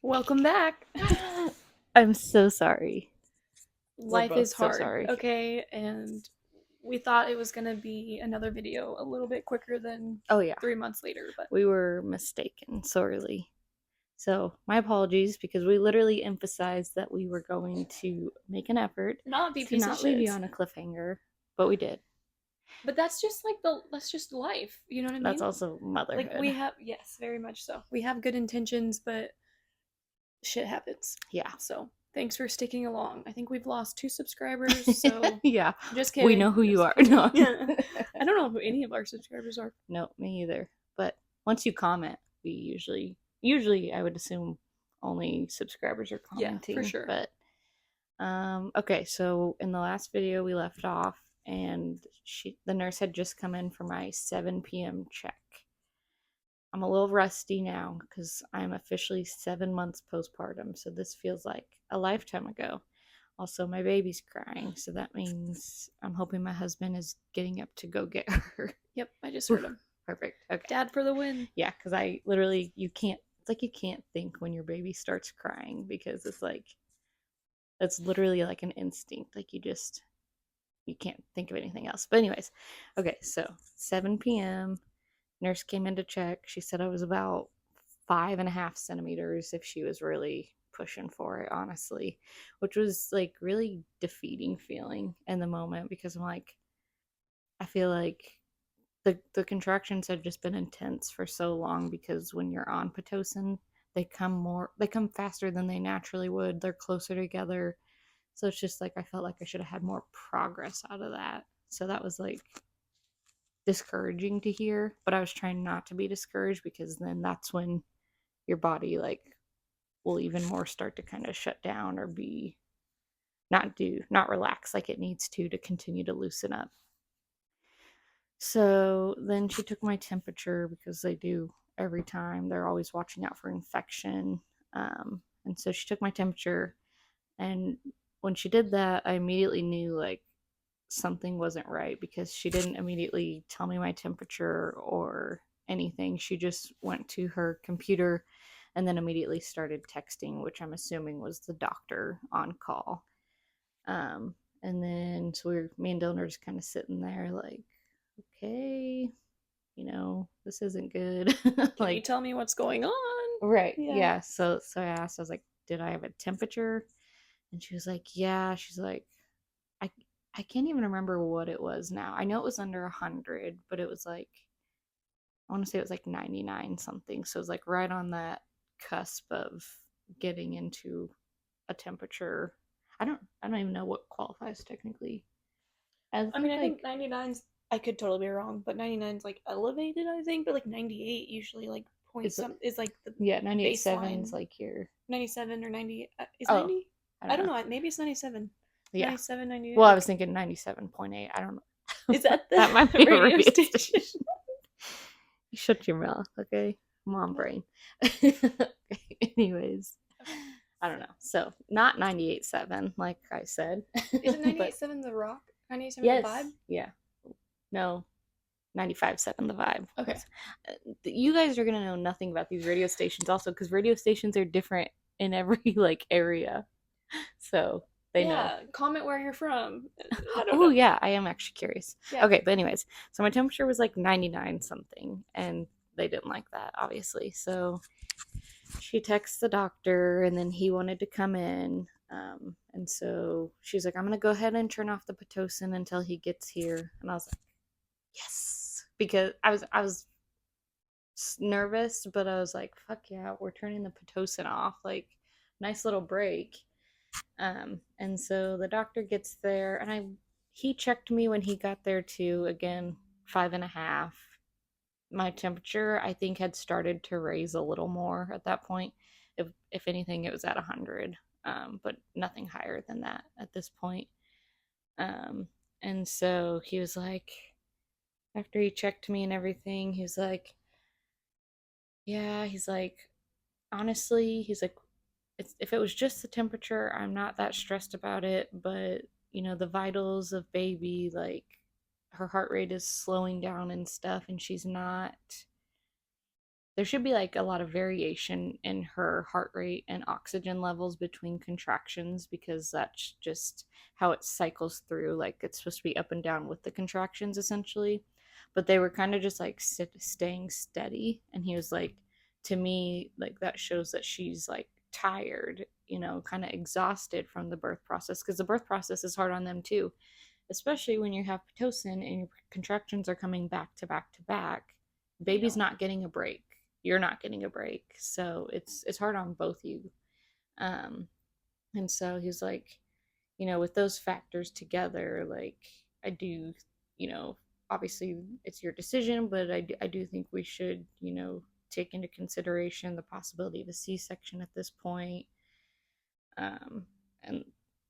Welcome back. I'm so sorry. We're Life both is so hard, sorry. okay? And we thought it was gonna be another video a little bit quicker than Oh, yeah. 3 months later, but We were mistaken sorely. So, my apologies because we literally emphasized that we were going to make an effort not be to piece of not leave you shit. on a cliffhanger, but we did. But that's just life. You know what I That's mean? also Like motherhood. we have yes, very much so. We have good intentions, but shit happens. Yeah. So thanks for sticking along. I think we've lost 2 subscribers, so Yeah. just We know kidding. who you Just are. kidding. No. Yeah. I don't know who any of our subscribers are. No, me either. But once you comment, we usually I would assume only subscribers are Yeah, for commenting, sure. but okay, so in the last video we left off, and the nurse had just come in for my 7 p.m. check. I'm a little rusty now because I'm officially 7 months postpartum, so this feels like a lifetime ago. Also, my baby's crying, so that means I'm hoping my husband is getting up to go get her. Yep, I just heard him. Perfect. Okay. Dad for the win. Yeah, because I literally, you can't, it's like you can't think when your baby starts crying because it's literally like an instinct. Like you can't think of anything else. But anyways, okay, so 7 p.m. Nurse came in to check. She said I was about 5.5 centimeters if she was really pushing for it, honestly, which was like really defeating feeling in the moment because I'm like, I feel like the contractions had just been intense for so long because when you're on pitocin, they come faster than they naturally would. They're closer together. So it's just like I felt like I should have had more progress out of that. So that was like discouraging to hear, but I was trying not to be discouraged because then that's when your body like will even more start to kind of shut down or be not relax like it needs to continue to loosen up. So then she took my temperature because they do every time. They're always watching out for infection. And so she took my temperature, and when she did that, I immediately knew like something wasn't right because she didn't immediately tell me my temperature or anything. She just went to her computer and then immediately started texting, which I'm assuming was the doctor on call. And then so me and Dylan are just kind of sitting there like, okay, this isn't good. Can you Like, tell me what's going on? right, Yeah. yeah. So I asked, I was like, did I have a temperature? And she was like, yeah. She's like, I I can't even remember what it was now. I know it was under 100, but it was like I want to say it was like 99 something. So it was like right on that cusp of getting into a temperature. I don't even know what qualifies technically as I mean, I think like 99's, I could totally be wrong, but 99's like elevated, I think, but like 98 usually like point is some is like the yeah, 98.7 is baseline. like your 97 or 90 is oh, 90? I I don't don't know. know, maybe it's 97. Yeah. 97, 98. Well, I was Okay. thinking 97.8. I don't know. Is that the That might be a radio radio station? station. You shut your mouth, okay? Mom What? brain. Anyways, Okay. I don't know. So, not 98.7, like I said. Is it But 98.7 The Rock? 98.7 The yes, Vibe? yeah. No, 95.7 the vibe. Okay. You guys are going to know nothing about these radio stations also because radio stations are different in every like area. So, they know. Yeah, comment where you're from. I don't Oh know. yeah, I am actually curious. Yeah. Okay, but anyways, so my temperature was like 99 something, and they didn't like that, obviously. So she texts the doctor, and then he wanted to come in. And so she's like, "I'm gonna go ahead and turn off the pitocin until he gets here." And I was like, "Yes," because I was nervous, but I was like, "Fuck yeah, we're turning the pitocin off." Like, nice little break. And so the doctor gets there, and he checked me when he got there too. Again, 5.5. My temperature, I think, had started to raise a little more at that point. If anything, it was at 100, but nothing higher than that at this point. Um, and so he was like, after he checked me and everything, he was like, yeah, he's like, honestly, he's like, if it was just the temperature, I'm not that stressed about it. But the vitals of baby, like her heart rate is slowing down and stuff, and she's not there should be like a lot of variation in her heart rate and oxygen levels between contractions because that's just how it cycles through. Like it's supposed to be up and down with the contractions essentially. But they were kind of just like staying steady. And he was like, to me, like that shows that she's like tired, kind of exhausted from the birth process because the birth process is hard on them too, especially when you have Pitocin and your contractions are coming back to back to back. Yeah. Baby's not getting a break. You're not getting a break, so it's hard on both you. Um, and so he's like, with those factors together, like I do, obviously it's your decision, but I do think we should, take into consideration the possibility of a C-section at this point. And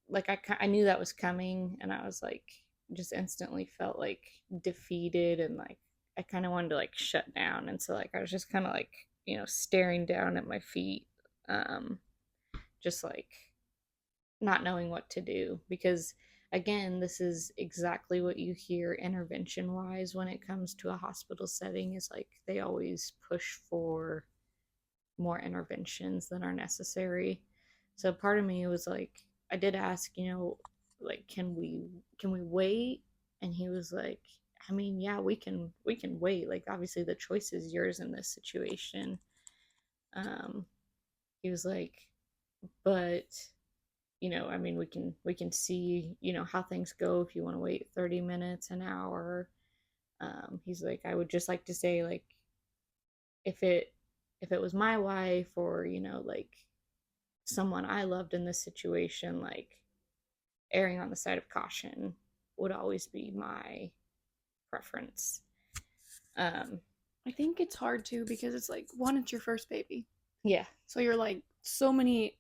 like I knew that was coming, and I was like, just instantly felt like defeated, and like I kind of wanted to like shut down, and so like I was just kind of like staring down at my feet, um, just like not knowing what to do because again this is exactly what you hear intervention wise when it comes to a hospital setting is like they always push for more interventions than are necessary. So part of me was like, I did ask, like can we wait? And he was like, I mean, yeah, we can wait. Like obviously the choice is yours in this situation. Um, he was like, but I mean, we can see, how things go if you want to wait 30 minutes, an hour. He's like, I would just like to say like if it was my wife or like someone I loved in this situation, like erring on the side of caution would always be my preference. Um, I think it's hard too because it's like one, it's your first baby. yeah, So you're like so many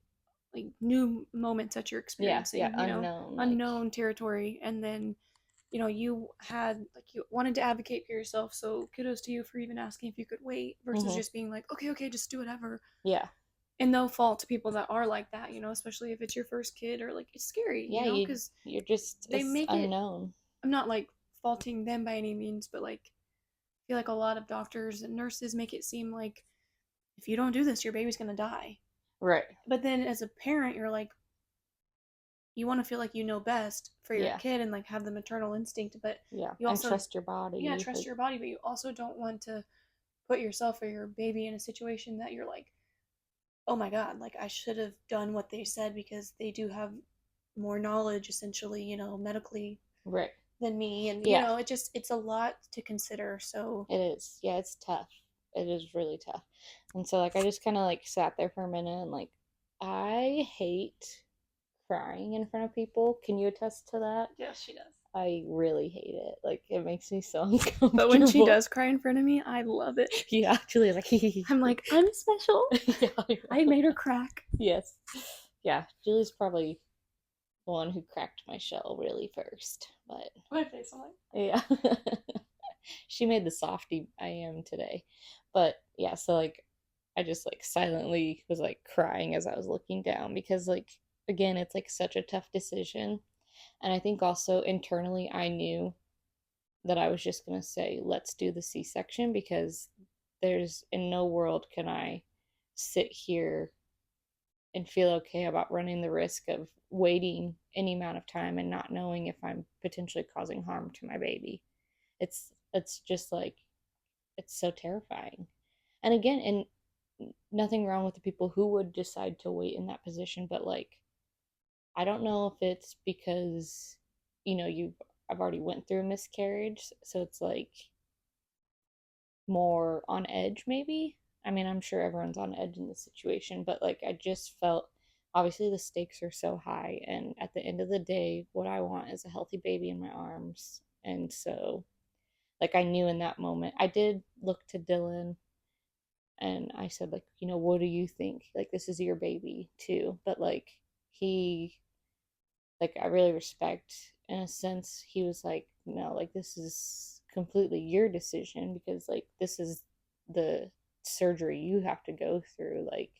like new moments that you're yeah, experiencing, unknown, like unknown territory. And then, you had like you wanted to advocate for yourself. So kudos to you for even asking if you could wait versus mm-hmm. just being like, okay, okay, just do whatever. Yeah, And no fault to people that are like that, especially if it's your first kid or like it's scary, yeah, because you're just they it's make it. unknown. I'm not like faulting them by any means, but like I feel like a lot of doctors and nurses make it seem like if you don't do this, your baby's gonna die. Right. But then as a parent, you're like, you want to feel like you know best for your Yeah, kid and like have the maternal instinct, but yeah, you and also, trust your yeah, body, trust like your body, but you also don't want to put yourself or your baby in a situation that you're like, oh my god, like I should have done what they said because they do have more knowledge essentially, medically right. than me. And Yeah, it's a lot to consider. So it is. Yeah, it's tough. It is really tough. And so like I just kind of like sat there for a minute and like I hate crying in front of people. Can you attest to that? yes, she does. I really hate it. Like it makes me so But when she uncomfortable. does cry in front of me, I love it. Yeah, Julia's like I'm like, I'm special. yeah, I made her crack. yes. Yeah, Julie's probably the one who cracked my shell really first. But My face, I'm like, yeah. She made the softy I am today. But yeah, so like I just like silently was like crying as I was looking down because like again, it's like such a tough decision. And I think also internally I knew that I was just going to say let's do the C-section because there's in no world can I sit here and feel okay about running the risk of waiting any amount of time and not knowing if I'm potentially causing harm to my baby. It's just like it's so terrifying. And again, and nothing wrong with the people who would decide to wait in that position, but like I don't know if it's because you've I've already went through a miscarriage, so it's like more on edge maybe. I mean, I'm sure everyone's on edge in this situation, but like I just felt obviously the stakes are so high and at the end of the day what I want is a healthy baby in my arms. And so like I knew in that moment. I did look to Dylan and I said like, what do you think? Like this is your baby too. But like he like I really respect in a sense he was like, no, like this is completely your decision because like this is the surgery you have to go through, like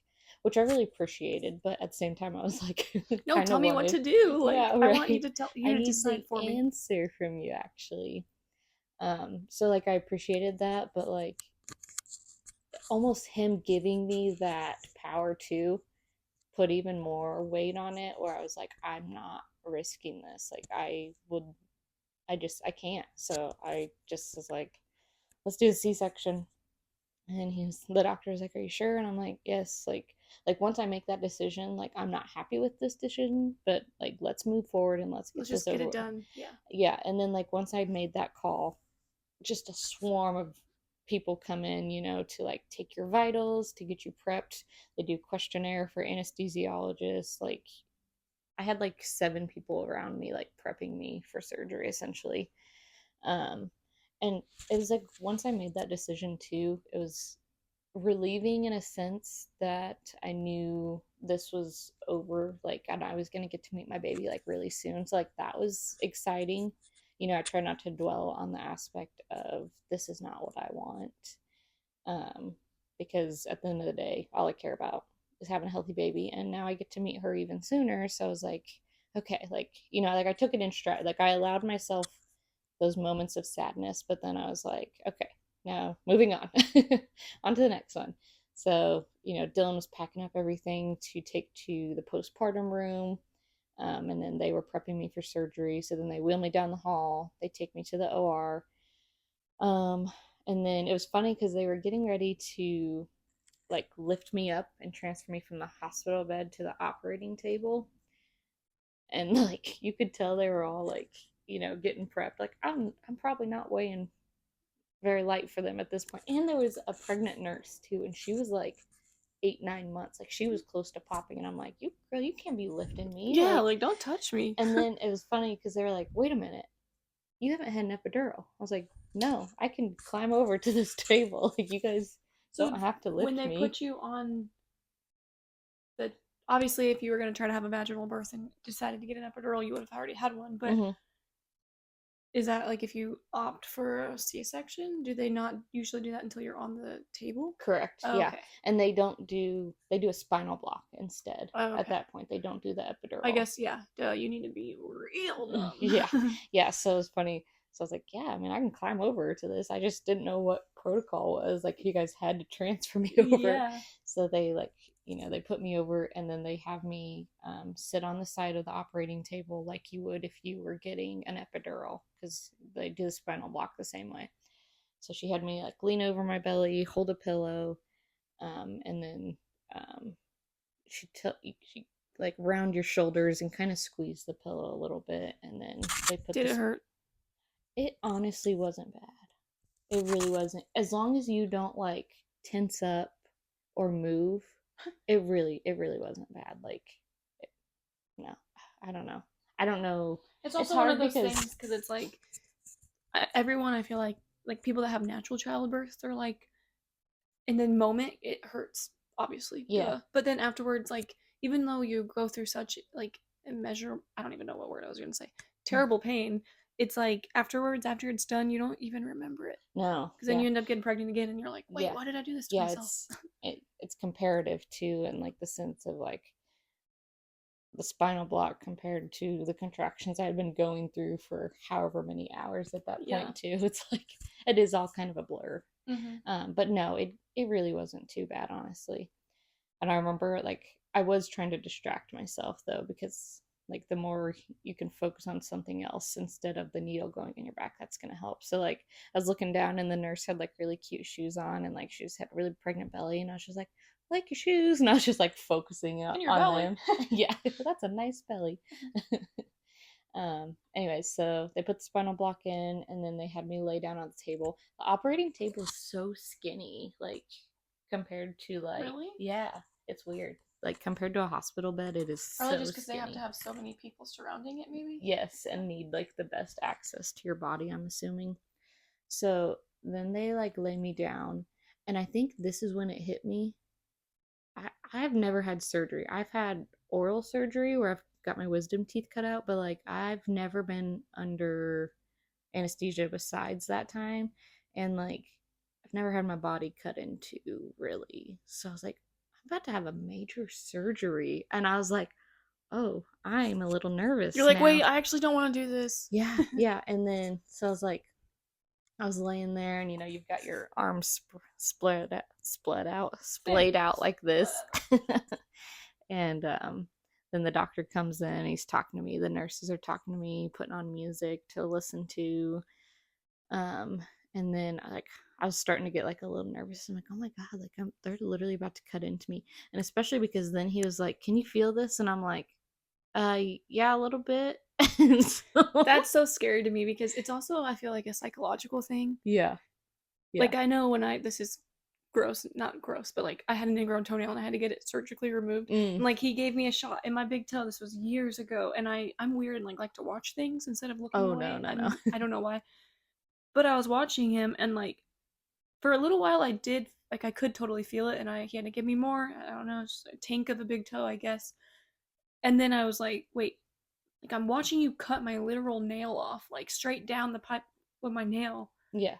which I really appreciated, but at the same time I was like no, kind of tell me what wanted to do. Like yeah, I want you right. to tell I you to need the decide for me. answer from you actually. So like I appreciated that, but like almost him giving me that power too put even more weight on it, where I was like, I'm not risking this. Like, I can't. So I just was like, let's do the C-section. And the doctor was like, are you sure? And I'm like, yes. Like once I make that decision, like, I'm not happy with this decision, but like, let's move forward and let's get Let's this just get over it with. done. Yeah. Yeah. And then like, once I made that call, just a swarm of people come in, to like take your vitals, to get you prepped. They do questionnaire for anesthesiologists. Like, I had like 7 people around me, like prepping me for surgery essentially. Um, and it was like, once I made that decision too, it was relieving in a sense that I knew this was over, like, and I was going to get to meet my baby like really soon. So like, that was exciting. I try not to dwell on the aspect of this is not what I want. um, because at the end of the day, all I care about is having a healthy baby, and now I get to meet her even sooner. So I was like, okay, like, like, I took it in stride. Like, I allowed myself those moments of sadness, but then I was like, okay, now moving on, on to the next one. So Dylan was packing up everything to take to the postpartum room. And then they were prepping me for surgery. So then they wheel me down the hall. They take me to the OR. Um, and then it was funny because they were getting ready to like lift me up and transfer me from the hospital bed to the operating table. And like, you could tell they were all like, getting prepped. Like, I'm probably not weighing very light for them at this point. And there was a pregnant nurse too, and she was like 8, 9 months. Like, she was close to popping, and I'm like, you girl, you can't be lifting me. Yeah, Like, like don't touch me. and then it was funny because they were like, wait a minute, you haven't had an epidural. I was like, no, I can climb over to this table. Like, you guys So don't have to when lift they me. put you on the, obviously, if you were going to try to have a vaginal birth and decided to get an epidural, you would have already had one. But Mm-hmm. is that like if you opt for a C-section? Do they not usually do that until you're on the table? Correct. Oh, Yeah. okay. And they do a spinal block instead. Oh, At okay. that point, they don't do the I epidural. guess yeah. Duh, you need to be real Yeah. dumb. Yeah. So it's funny. So I was like, yeah, I mean, I can climb over to this. I just didn't know what protocol was. Like, you guys had to transfer me over. Yeah. So they, like, they put me over, and then they have me sit on the side of the operating table like you would if you were getting an epidural, because they do the spinal block the same way. So she had me like lean over my belly, hold a pillow, and then um, she like round your shoulders and kind of squeeze the pillow a little bit, and then they put Did it this. hurt? It honestly wasn't bad. It really wasn't. As long as you don't like tense up or move, it really wasn't bad. Like, it, no, I don't know. I don't know. It's It's also one of hard those because things because it's like everyone. I feel like people that have natural childbirth, they're like in the moment it hurts, obviously, yeah. duh. But then afterwards, like even though you go through such like immeasure, I don't even know what word I was gonna say, terrible pain. It's like afterwards, after it's done, you don't even remember it No. because then Yeah. you end up getting pregnant again, and you're like, wait, Yeah. why did I do this to Yeah. myself? It's comparative too, and like the sense of like the spinal block compared to the contractions I had been going through for however many hours at that Yeah. point too. It's like, it is all kind of a blur. Mm-hmm. But no, it really wasn't too bad, honestly. And I remember, like, I was trying to distract myself though, because like, the more you can focus on something else instead of the needle going in your back, that's gonna help. So like, I was looking down, and the nurse had like really cute shoes on, and like, she just had a really pregnant belly, and I was just like your shoes, and I was just like focusing In your on belly. them. Yeah, that's a nice belly. Anyway, so they put the spinal block in, and then they had me lay down on the table. The operating table is so skinny, like, compared to like, Really? yeah, it's weird. Like, compared to a hospital bed, it is Probably so just because they have to skinny. have so many people surrounding it, maybe. Yes, and need like the best access to your body, I'm assuming. So then they like lay me down, and I think this is when it hit me. I've never had surgery. I've had oral surgery where I've got my wisdom teeth cut out, but like, I've never been under anesthesia besides that time. And like, I've never had my body cut into, really. So I was like, I'm about to have a major surgery. And I was like, oh, I'm a little You're nervous like, wait, now. I actually don't want to do this. Yeah, yeah. And then, so I was like, I was laying there, and you've got your arms Yeah. splayed out like But this. And then the doctor comes in, he's talking to me, the nurses are talking to me, putting on music to listen to. um and then I was starting to get like a little nervous. I'm like, oh my god, like they're literally about to cut into me. And especially because then he was like, can you feel this? And I'm like, yeah, a little bit. And so that's so scary to me because it's also, I feel like, a psychological thing. yeah, yeah. Like, I know when this is gross, not gross, but like I had an ingrown toenail and I had to get it surgically removed. Mm. And like he gave me a shot in my big toe. This was years ago, and I'm weird and like to watch things instead of looking Oh no, away. no, no. I don't know why, but I was watching him, and like for a little while I did, like I could totally feel it, and he had to give me more. I don't know, just a tank of a big toe, I guess. And then I was like, wait, like I'm watching you cut my literal nail off, like straight down the pipe with my nail. Yeah,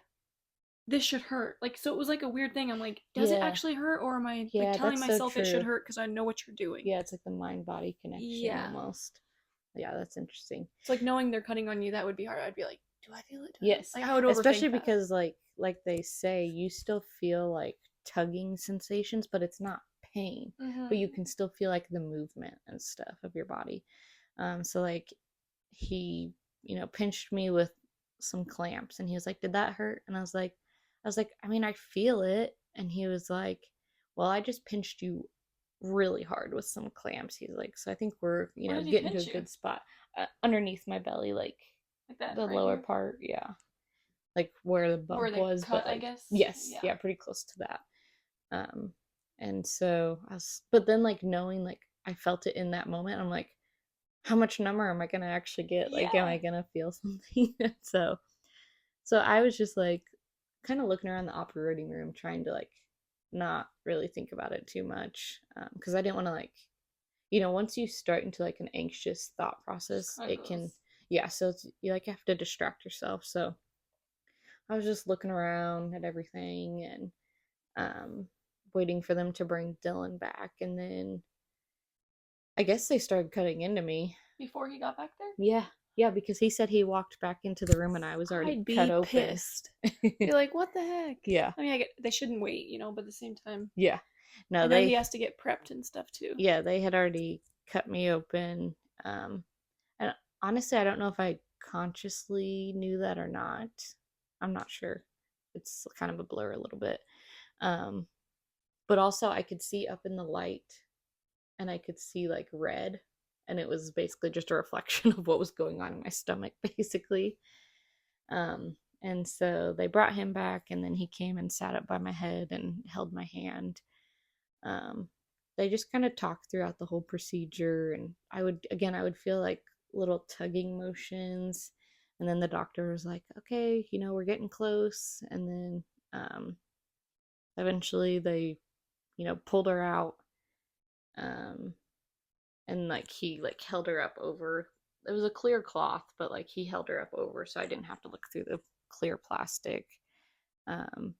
This should hurt. Like, so it was like a weird thing. I'm like, does it yeah, actually hurt, or am I like yeah. telling That's so myself it should true. hurt because I know what you're doing? Yeah, it's like the mind body connection Yeah. almost. Yeah, that's interesting. It's like knowing they're cutting on you, that would be hard. I'd be like, do I feel it? Yes, Like I would especially overthink that. because like they say, you still feel like tugging sensations, but it's not pain. Mm-hmm. But you can still feel like the movement and stuff of your body. So like he, pinched me with some clamps, and he was like, "Did that hurt?" And I was like, "I mean, I feel it." And he was like, "Well, I just pinched you really hard with some clamps." He's like, "So I think we're, Where did he getting to pinch a you? good spot underneath my belly, like Like that the right lower here, part, yeah, like where the where bump they was, but cut, I like guess. yes, Yeah. yeah, pretty close to that." Um, and so but then like knowing like I felt it in that moment, I'm like, how much number am I gonna actually get? Like, am Yeah. I gonna feel something? So I was just like kind of looking around the operating room, trying to like not really think about it too much, because I didn't want to like, once you start into like an anxious thought process, it can, yeah. So you like have to distract yourself. So I was just looking around at everything, and um, waiting for them to bring Dylan back, and then I guess they started cutting into me. Before he got back there, Yeah, yeah, because he said he walked back into the room and I was already I'd cut be open. pissed. Be like, what the heck? Yeah, I mean, I get they shouldn't wait, but at the same time, yeah. I No, know he has to get prepped and stuff too. they had already cut me open. Um, and honestly, I don't know if I consciously knew that or not. I'm not sure. It's kind of a blur a little bit. Um, but also, I could see up in the light, and I could see like red, and it was basically just a reflection of what was going on in my stomach, basically. And so they brought him back, and then he came and sat up by my head and held my hand. Um, they just kind of talked throughout the whole procedure, and I would feel like little tugging motions, and then the doctor was like, "Okay, we're getting close," and then eventually they, pulled her out, um, and like he like held her up over. It was a clear cloth, but like he held her up over, so I didn't have to look through the clear plastic. Um,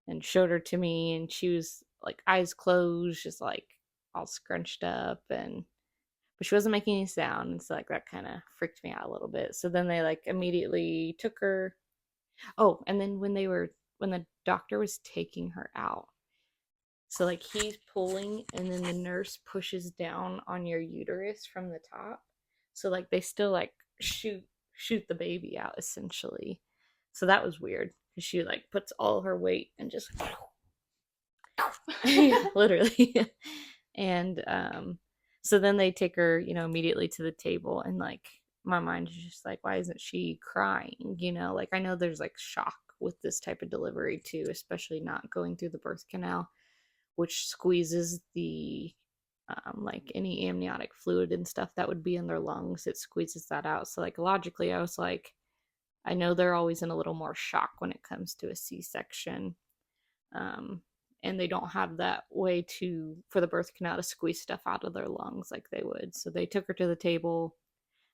and showed her to me, and she was like eyes closed, just like all scrunched up, and but she wasn't making any sound, and so like that kind of freaked me out a little bit. So then they like immediately took her. Oh, and then when the doctor was taking her out, so like he's pulling, and then the nurse pushes down on your uterus from the top, so like they still like shoot the baby out essentially. So that was weird because she like puts all her weight and just literally. And so then they take her, immediately to the table, and like my mind is just like, why isn't she crying? Like I know there's like shock with this type of delivery too, especially not going through the birth canal, which squeezes the like any amniotic fluid and stuff that would be in their lungs. It squeezes that out. So like logically, I was like, I know they're always in a little more shock when it comes to a C-section. Um, and they don't have that way for the birth canal to squeeze stuff out of their lungs like they would. So they took her to the table,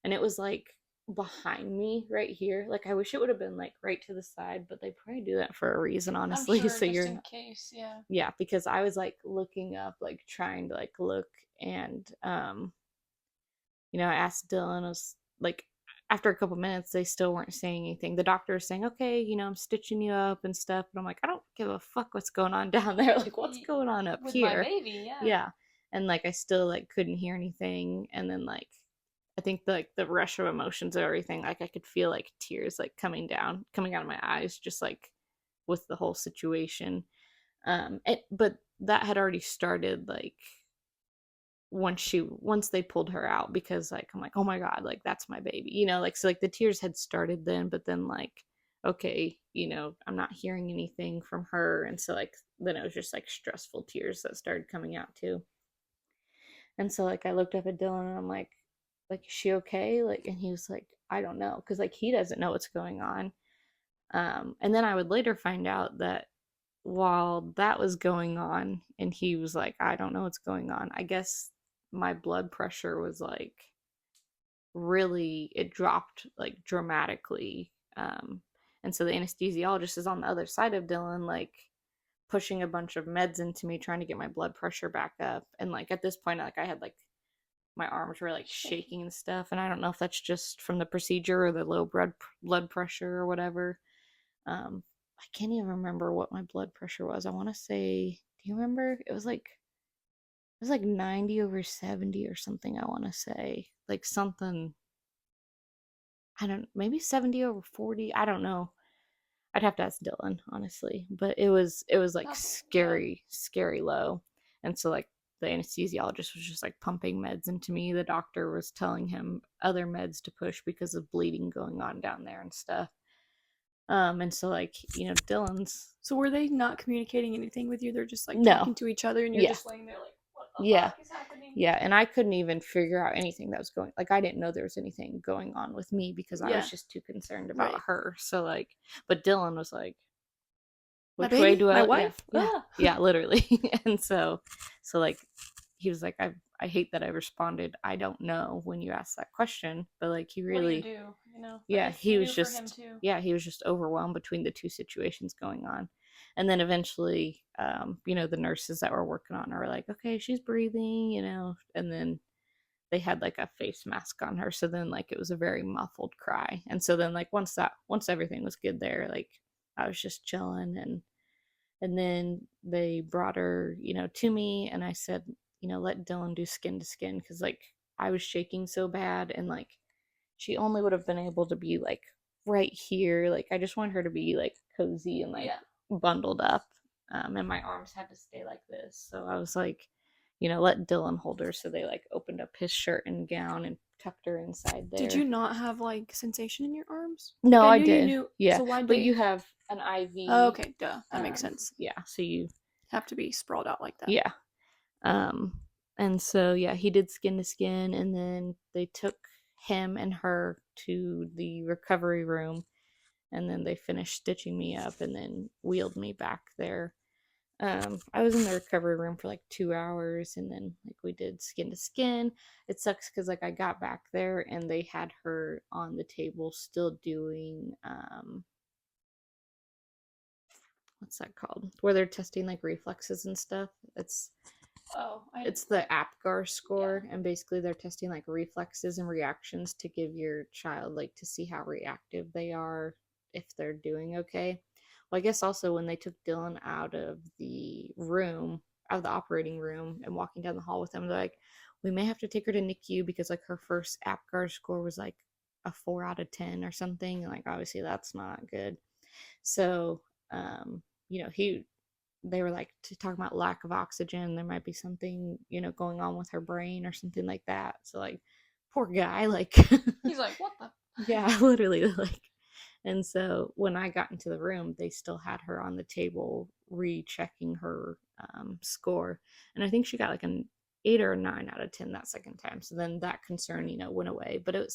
and it was like behind me right here. Like I wish it would have been like right to the side, but they probably do that for a reason, I'm honestly. sure, So just you're in not, case, yeah. yeah, because I was like looking up, like trying to like look, and I asked Dylan, I was like, after a couple minutes, they still weren't saying anything. The doctor was saying, okay, I'm stitching you up and stuff. But I'm like, I don't give a fuck what's going on down there. Like, what's going on up With my here? baby, yeah. Yeah. And like, I still like couldn't hear anything. And then like, I think like the rush of emotions and everything, like I could feel like tears like coming out of my eyes, just like with the whole situation. But that had already started like once they pulled her out, because like I'm like, oh my god, like that's my baby, like, so like the tears had started then, but then like, okay, I'm not hearing anything from her, and so like then it was just like stressful tears that started coming out too. And so like I looked up at Dylan and I'm like, is she okay? Like, and he was like, I don't know, because like he doesn't know what's going on. And then I would later find out that while that was going on and he was like, I don't know what's going on, I guess my blood pressure was like really, it dropped like dramatically. And so the anesthesiologist is on the other side of Dylan, like pushing a bunch of meds into me, trying to get my blood pressure back up. And like at this point, like I had like my arms were like shaking and stuff. And I don't know if that's just from the procedure or the low blood pressure or whatever. I can't even remember what my blood pressure was. I want to say, do you remember? It was like 90 over 70 or something. I want to say like something. I don't, maybe 70 over 40. I don't know. I'd have to ask Dylan, honestly. But it was like scary, scary low. And so like the anesthesiologist was just like pumping meds into me. The doctor was telling him other meds to push because of bleeding going on down there and stuff. And so like, Dylan's, So were they not communicating anything with you? They're just like no. talking to each other, and you're Yeah. just laying there like, what the Yeah. fuck is happening? Yeah, and I couldn't even figure out anything that was going, like I didn't know there was anything going on with me because I was just too concerned about Right. her. So like, but Dylan was like, My which way baby? do My I, yeah, wife? yeah, Ah. yeah, literally. And so like he was like, I hate that I responded, I don't know, when you asked that question, but like he What do you really, do? But yeah, if he you was knew for him just, too. yeah, he was just overwhelmed between the two situations going on. And then eventually, the nurses that were working on her were like, okay, she's breathing, and then they had like a face mask on her, so then like it was a very muffled cry. And so then like once everything was good there, like I was just chilling. And then they brought her, to me, and I said, let Dylan do skin to skin, because like I was shaking so bad, and like she only would have been able to be like right here. Like I just want her to be like cozy and like bundled up. And my arms had to stay like this. So I was like, let Dylan hold her. So they like opened up his shirt and gown and tucked her inside there. Did you not have like sensation in your arms? No, like, I did. You knew, yeah. So why? But you have an IV. Oh, okay, duh. That makes sense. Yeah. So you have to be sprawled out like that. Yeah. Um, and so yeah, he did skin to skin, and then they took him and her to the recovery room, and then they finished stitching me up and then wheeled me back there. I was in the recovery room for like 2 hours, and then like we did skin to skin. It sucks because like I got back there and they had her on the table still doing what's that called? Where they're testing like reflexes and stuff. It's the APGAR score, yeah. And basically they're testing like reflexes and reactions to give your child like to see how reactive they are, if they're doing okay. Well, I guess also when they took Dylan out of the operating room and walking down the hall with them, they're like, we may have to take her to NICU because like her first APGAR score was like a 4 out of 10 or something. And like obviously that's not good. So they were like talking about lack of oxygen. There might be something, going on with her brain or something like that. So like, poor guy, like he's like, what the? Yeah, literally, like. And so when I got into the room, they still had her on the table rechecking her score, and I think she got like an 8 or a 9 out of 10 that second time. So then that concern, went away. But it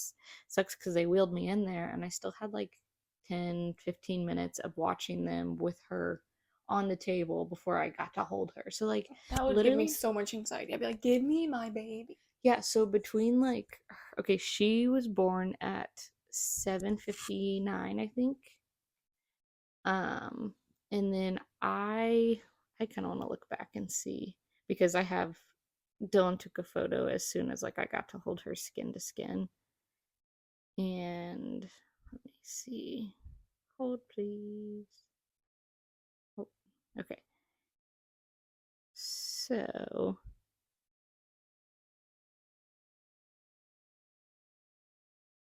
sucks because they wheeled me in there, and I still had like 10-15 minutes of watching them with her on the table before I got to hold her. So like that would give me so much anxiety. I'd be like, give me my baby. Yeah, so between like, okay, she was born at 7:59, I think. And then I kind of want to look back and see, because Dylan took a photo as soon as like I got to hold her skin to skin. And let me see. Hold, please. Oh, okay. So,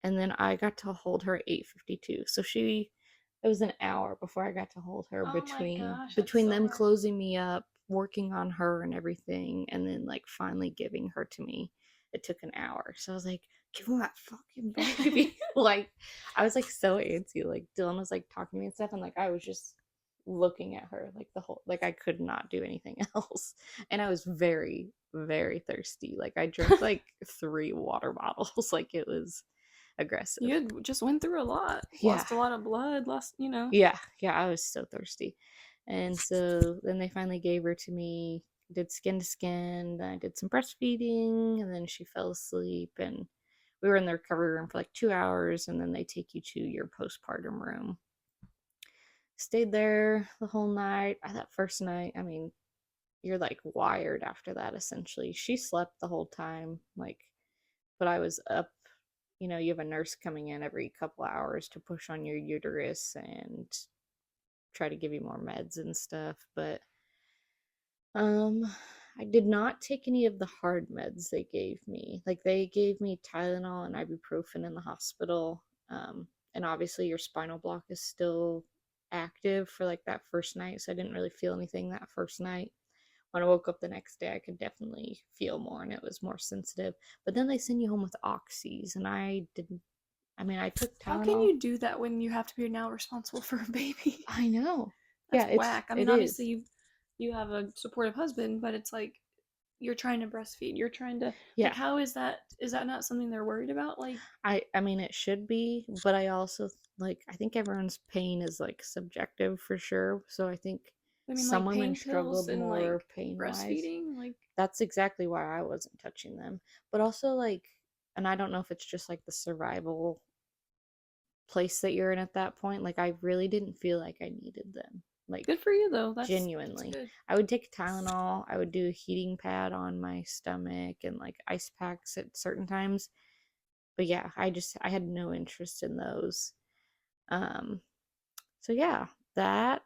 and then I got to hold her at 8:52. So it was an hour before I got to hold her Oh my between gosh, that's between so them hard. closing me up, working on her and everything, and then like finally giving her to me. It took an hour. So I was like, give me that fucking baby. Like I was like so antsy. Like Dylan was like talking to me and stuff, and like I was just looking at her like the whole like I could not do anything else. And I was very, very thirsty. Like I drank like 3 water bottles. Like it was You aggressive. had just went through a lot. Yeah. Lost a lot of blood, lost. Yeah. Yeah. I was so thirsty. And so then they finally gave her to me, did skin to skin. Then I did some breastfeeding, and then she fell asleep. And we were in the recovery room for like 2 hours. And then they take you to your postpartum room. Stayed there the whole night. That first night, I mean, you're like wired after that essentially. She slept the whole time, like, but I was up. You have a nurse coming in every couple hours to push on your uterus and try to give you more meds and stuff. But um, I did not take any of the hard meds they gave me. Like they gave me Tylenol and ibuprofen in the hospital. And obviously your spinal block is still active for like that first night, so I didn't really feel anything that first night. When I woke up the next day, I could definitely feel more and it was more sensitive. But then they send you home with oxys, and I didn't. I mean, I took How can Tylenol. you do that when you have to be now responsible for a baby? I know. Yeah, That's whack. I it mean, obviously is. you have a supportive husband, but it's like you're trying to breastfeed. You're trying to like Yeah, how is that not something they're worried about? Like I mean it should be, but I also like I think everyone's pain is like subjective for sure. So I think I mean some like women pain pills struggled and more like pain wise. breastfeeding, like That's exactly why I wasn't touching them. But also like, and I don't know if it's just like the survival place that you're in at that point. Like I really didn't feel like I needed them. Like good for you though. That's genuinely. good. I would take Tylenol, I would do a heating pad on my stomach and like ice packs at certain times. But yeah, I had no interest in those. Um so yeah, that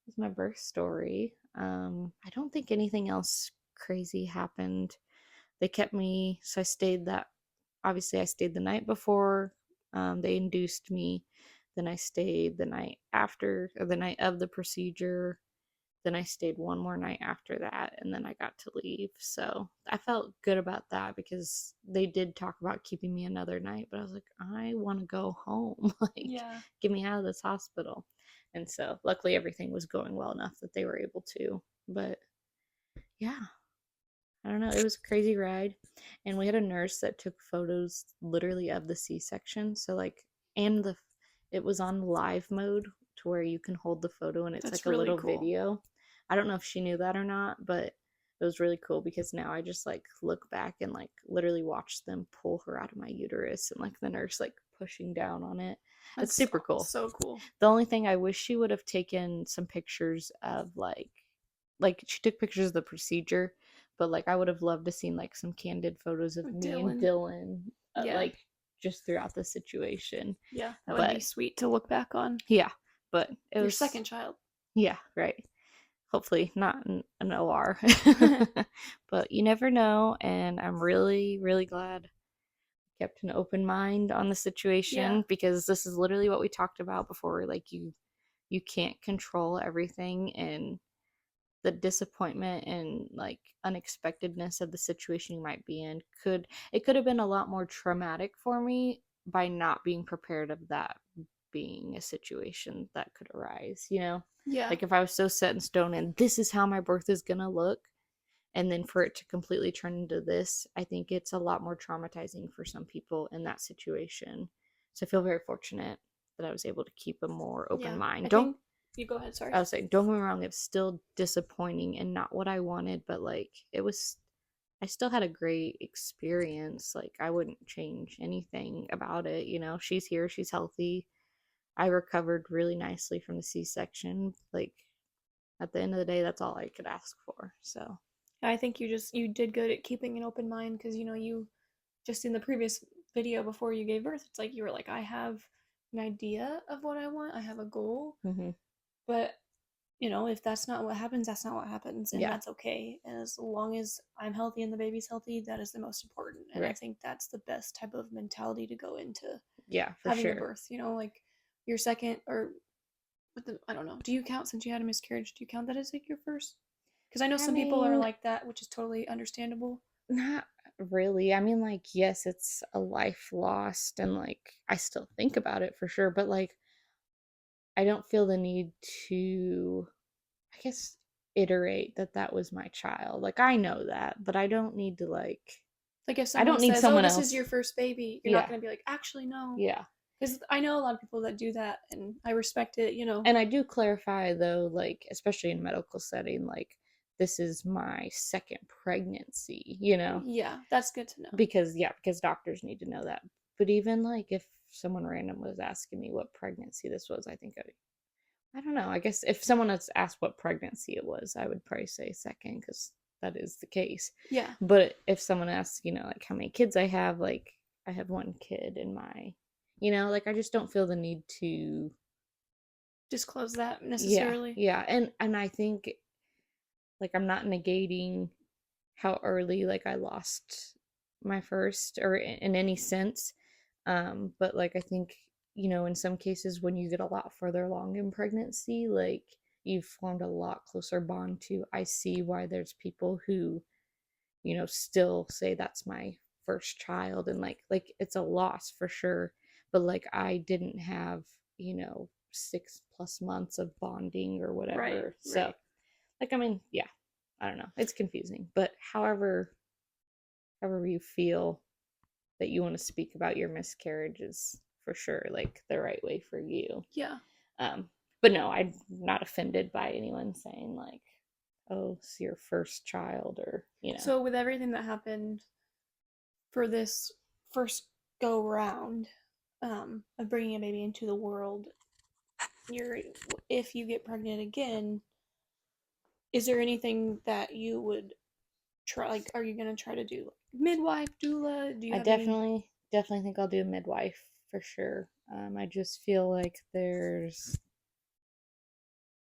is my birth story. I don't think anything else crazy happened. They kept me, so I stayed that obviously I stayed the night before they induced me. Then I stayed the night after, or the night of the procedure. Then I stayed one more night after that, and then I got to leave. So I felt good about that because they did talk about keeping me another night, but I was like, I want to go home. Like, Yeah. get me out of this hospital. And so luckily everything was going well enough that they were able to. But yeah, I don't know. It was a crazy ride. And we had a nurse that took photos literally of the C section. So, like, and it was on live mode to where you can hold the photo and it's That's like a really little cool. video. I don't know if she knew that or not, but it was really cool because now I just like look back and like literally watch them pull her out of my uterus and like the nurse like pushing down on it. It's That's super cool. so cool. The only thing I wish she would have taken some pictures of like she took pictures of the procedure, but like I would have loved to seen like some candid photos of me and Dylan. Dylan, Yeah. like just throughout the situation. Yeah. That would be But sweet to look back on. yeah, but it Your was second child. yeah, right. Hopefully not an OR, but you never know. And I'm really, really glad I kept an open mind on the Yeah. situation because this is literally what we talked about before. Like you can't control everything, and the disappointment and like unexpectedness of the situation you might be in could have been a lot more traumatic for me by not being prepared of that being a situation that could arise. Yeah. Like if I was so set in stone and this is how my birth is going to look, and then for it to completely turn into this, I think it's a lot more traumatizing for some people in that situation. So I feel very fortunate that I was able to keep a more open Yeah. mind. I Don't think you go ahead, sorry. I was like, don't get me wrong, it's still disappointing and not what I wanted, but like it was I still had a great experience. Like I wouldn't change anything about it. She's here, she's healthy. I recovered really nicely from the C-section. Like at the end of the day, that's all I could ask for. So, I think you did good at keeping an open mind because you just in the previous video before you gave birth. It's like you were like, I have an idea of what I want, I have a goal, Mm-hmm. but if that's not what happens, that's not what happens, and Yeah. that's okay. And as long as I'm healthy and the baby's healthy, that is the most important. And I Right. think that's the best type of mentality to go into Yeah, for having a sure. birth. Like your second, or I don't know. Do you count, since you had a miscarriage? Do you count that as like your first? Because I know I some people are mean, like that, which is totally understandable. not really. I mean, like, yes, it's a life lost, and like, I still think about it for sure, but like, I don't feel the need to, I guess, iterate that that was my child. Like, I know that, but I don't need to, like, Like if I someone don't need says, "Oh, someone this is else. your first baby," you're not Yeah, gonna be like, "Actually, no," yeah. because I know a lot of people that do that, and I respect it. And I do clarify, though, like, especially in medical setting, like, this is my second pregnancy, Yeah, that's good to know. because, yeah, because doctors need to know that. But even, like, if someone random was asking me what pregnancy this was, I think I don't know. I guess if someone else asked what pregnancy it was, I would probably say second because that is the case. Yeah, But if someone asks, like how many kids I have, like I have one kid in my, like I just don't feel the need to. disclose that Yeah, necessarily. yeah, and I think like I'm not negating how early like I lost my first or in any sense. But like I think, in some cases when you get a lot further along in pregnancy, like you've formed a lot closer bond to. I see why there's people who, still say that's my first child, and like it's a loss for sure. But like I didn't have, 6+ months of bonding or Right, whatever. So right. like I mean, yeah, I don't know. It's confusing. But however you feel that you want to speak about your miscarriage is for sure like the right way for you. Yeah. Um, but no, I'm not offended by anyone saying like, "Oh, it's your first child," or So with everything that happened for this first go round, of bringing a baby into the world, you're if you get pregnant again, is there anything that you would try? Like, are you gonna try to do like midwife, doula? Do you I have any? definitely think I'll do a midwife for sure. I just feel like there's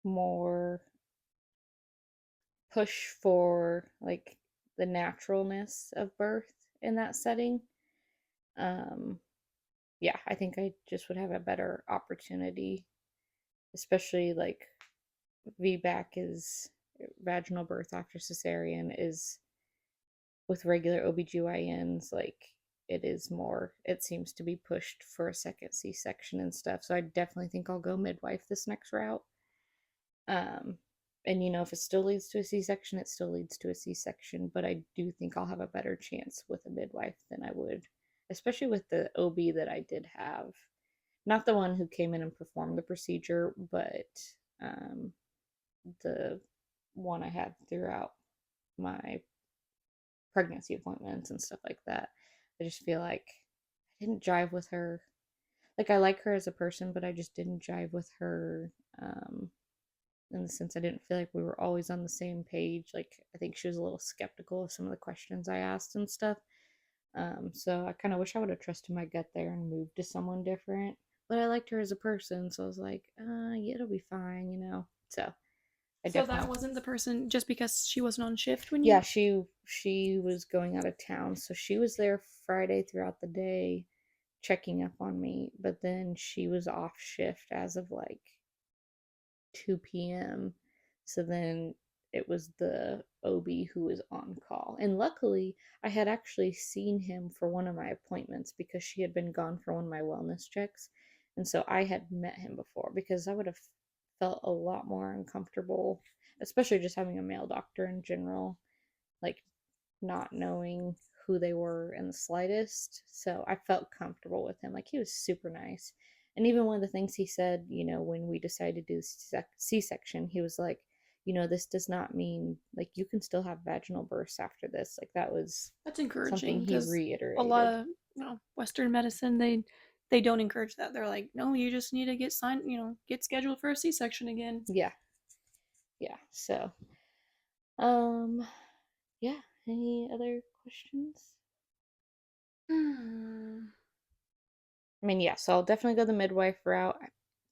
more push for like the naturalness of birth in that setting. Um, yeah, I think I just would have a better opportunity, especially like VBAC is vaginal birth after cesarean is with regular OBGYNs, like it seems to be pushed for a second C-section and stuff. So I definitely think I'll go midwife this next route. Um, and if it still leads to a C-section, it still leads to a C-section, but I do think I'll have a better chance with a midwife than I would, especially with the OB that I did have. Not the one who came in and performed the procedure, but um, the one I had throughout my pregnancy appointments and stuff like that. I just feel like I didn't jive with her. Like I like her as a person, but I just didn't jive with her in the sense I didn't feel like we were always on the same page. Like I think she was a little skeptical of some of the questions I asked and stuff. So I kind of wish I would have trusted my gut there and moved to someone different. But I liked her as a person, so I was like, yeah, it'll be fine. So I So that definitely, wasn't the person just because she wasn't on shift when yeah, you. she was going out of town, so she was there Friday throughout the day, checking up on me. But then she was off shift as of like 2 p.m. So then it was the OB who was on call. And luckily, I had actually seen him for one of my appointments because she had been gone for one of my wellness checks. And so I had met him before because I would have felt a lot more uncomfortable, especially just having a male doctor in general, like not knowing who they were in the slightest. So I felt comfortable with him. Like he was super nice. And even one of the things he said, when we decided to do C section, he was like, this does not mean like you can still have vaginal births after this. Like that was That's something encouraging he because a lot reiterated. of Western medicine, they don't encourage that. They're like, no, you just need to get signed, get scheduled for a C-section again. Yeah. Yeah. So, um, yeah. Any other questions? Hmm. I mean, yeah, so I'll definitely go the midwife route.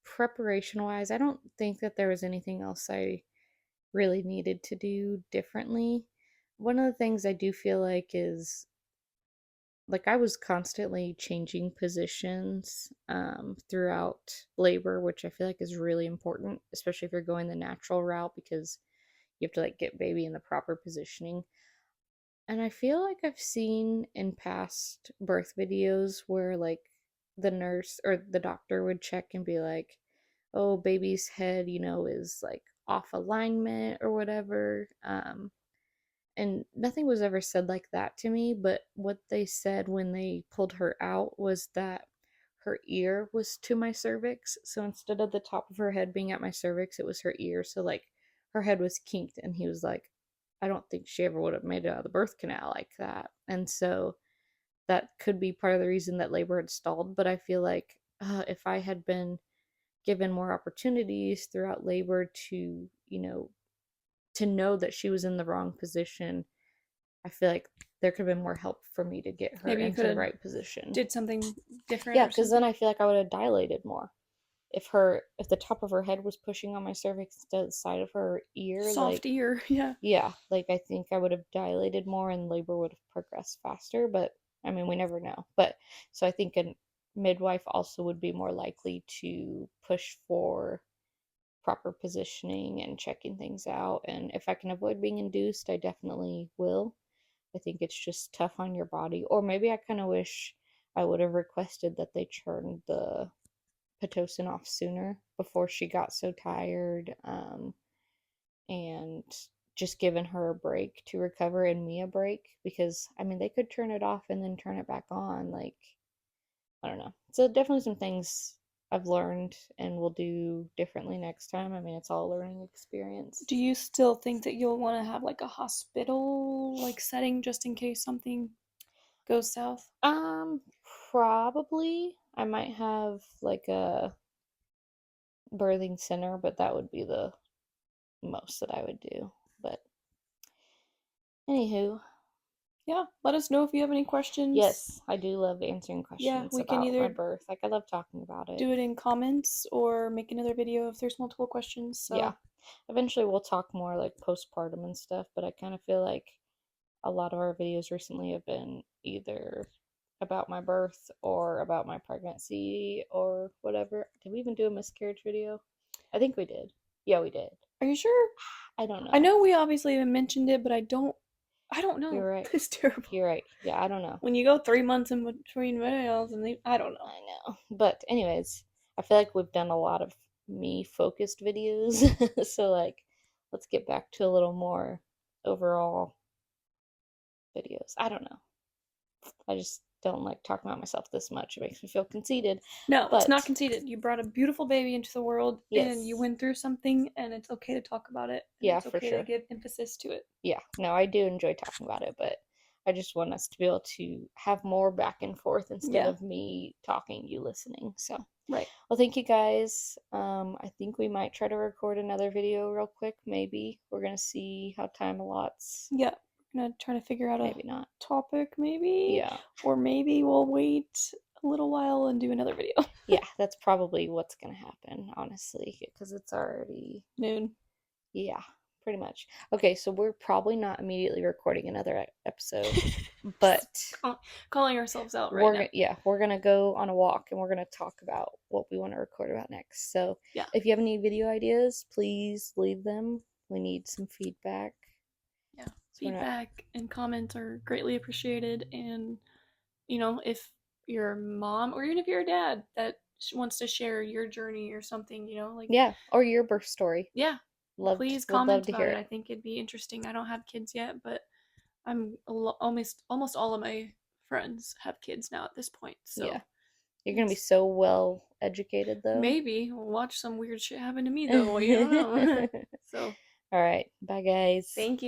Preparation wise, I don't think that there was anything else I really needed to do differently. One of the things I do feel like is like I was constantly changing positions throughout labor, which I feel like is really important, especially if you're going the natural route because you have to like get baby in the proper positioning. And I feel like I've seen in past birth videos where like the nurse or the doctor would check and be like, "Oh, baby's head, is like off alignment or whatever." And nothing was ever said like that to me, but what they said when they pulled her out was that her ear was to my cervix. So instead of the top of her head being at my cervix, it was her ear. So like her head was kinked, and he was like, I don't think she ever would have made it out of the birth canal like that. And so that could be part of the reason that labor had stalled. But I feel like if I had been given more opportunities throughout labor to, to know that she was in the wrong position, I feel like there could have been more help for me to get her Maybe you could into the have right position. did something different Yeah, or because then something. I feel like I would have dilated more. If the top of her head was pushing on my cervix instead of the side of her ear, Soft like ear, yeah. yeah, like I think I would have dilated more and labor would have progressed faster. But I mean, we never know. But so I think a midwife also would be more likely to push for proper positioning and checking things out. And if I can avoid being induced, I definitely will. I think it's just tough on your body. Or maybe I kind of wish I would have requested that they turned the Pitocin off sooner before she got so tired, and just given her a break to recover and me a break because I mean they could turn it off and then turn it back on. Like, I don't know. So definitely some things I've learned and will do differently next time. I mean, it's all a learning experience. Do you still think that you'll want to have like a hospital like setting just in case something goes south? Um, Probably I might have like a birthing center, but that would be the most that I would do. But anywho, Yeah, let us know if you have any questions. yes, I do love answering Yeah, questions we can about my either birth. Like I love talking about it. do it in comments or make another video if there's multiple questions. Yeah. So, Eventually we'll talk more like postpartum and stuff, but I kind of feel like a lot of our videos recently have been either about my birth or about my pregnancy or whatever. Did we even do a miscarriage video? I think we did. Yeah, we did. are you sure? I don't I know. know we obviously even mentioned it, but I don't know. You're right. It's terrible. You're right. Yeah, I don't know. When you go 3 months in between videos and I don't know. I know. But anyways, I feel like we've done a lot of me focused videos. So like let's get back to a little more overall videos. I don't know. I just don't like talking about myself this much. It makes me feel conceited. No, it's not But conceited. You brought a beautiful baby into the world and you yes. went through something and it's okay to talk about it and Yeah, it's for okay to sure. give emphasis to it. Yeah. No, I do enjoy talking about it, but I just want us to be able to have more back and forth instead Yeah, of me talking, you listening. So right. well, thank you guys. I think we might try to record another video real quick. Maybe we're gonna see how time allots. Yeah, we're gonna try to figure out a Maybe not. topic, maybe, Yeah, or maybe we'll wait a little while and do another video. yeah. That's probably what's gonna happen, honestly, because it's already Noon. yeah, pretty much. Okay, so we're probably not immediately recording another episode, but Calling ourselves out right now. we're gonna go on a walk and we're gonna talk about what we want to record about next. So Yeah, if you have any video ideas, please leave them. We need some feedback. yeah. So we're not. Feedback and comments are greatly appreciated. And, if you're a mom or even if you're a dad that wants to share your journey or something, like, Yeah, or your birth story. yeah, Loved please would love comment to about hear it. it. I think it'd be interesting. I don't have kids yet, but almost all of my friends have kids now at this point. Yeah, So you're gonna be it's so well educated though. maybe we'll watch some weird shit happen to me though. You don't know. So All right, bye guys. thank you.